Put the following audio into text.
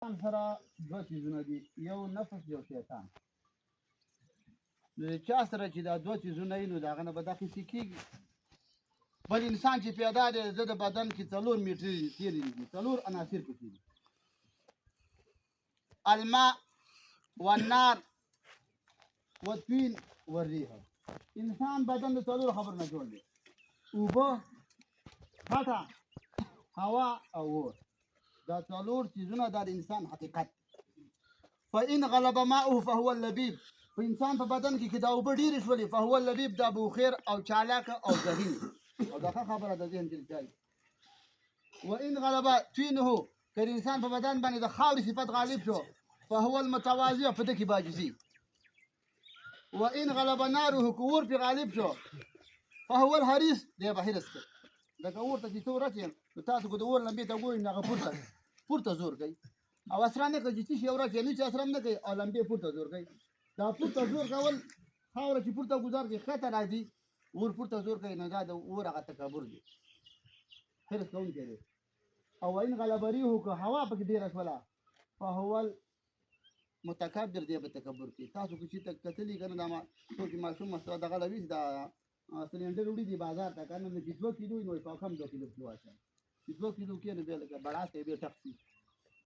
انسان سره دوه څیزونه دي، یو نفس یو شیطان. نو چا سره چې دا دوه څیزونه وي نو د هغه نه به دا خیسې کېږي. بل انسان چې پیدا دی د د بدن کې 4 میټرې تیرې دي، 4 عناصر پکې دي: الماء والنار والطين والريح. انسان بدن د 4 خبر نه جوړ دی: اوبه، خټه، هوا او اور. دا 4 چیزونه دا د انسان حقیقت. فإن غلب ماؤه فهو اللبيب. په انسان په بدن کې دا اوبه ډېرې شولې، فهو اللبيب، دا بوخیر او چالاک او ذهین. او دا خبره د ذهن تلتای. وإن غلب طينه، که انسان په بدن باندې د خاورې صفت غالب شو، فهو المتواضع، په دې کې باجزي. وإن غلب ناره، که اور پې غالب شو، فهو الحريص، دی به حرص کوي. لکه اور ته چې ته ورسې نو تاسو که د اور لمبې ته ګورئ نو هغه پورته زور کوي، او اسره نه کوي چې څه شی ورسې نو چې اسره هم نه کوي او لمبې پورته زور کوي. دا پورته زور کول، خاوره چې پورته ګزار کوي ښکته راځي، اور پورته زور کوي، نو دا د اور هغه تکبر دی، حرص کوونکی دی. او وإن غلب ريحه، که هوا پکې ډېره شوله، فهو المتکبر، دی به تکبر کوي. تاسو که چې کتلي که نه دا څوک ماشوم مسته دغه لوي دا سلینډر وړي دي بازار ته، که نه چې 2 کیلو وي نو په کم 2 کیلو پکې واچوي، چې 2 کیلو کې نو بیا لکه بړاس یې بیا ټق شي.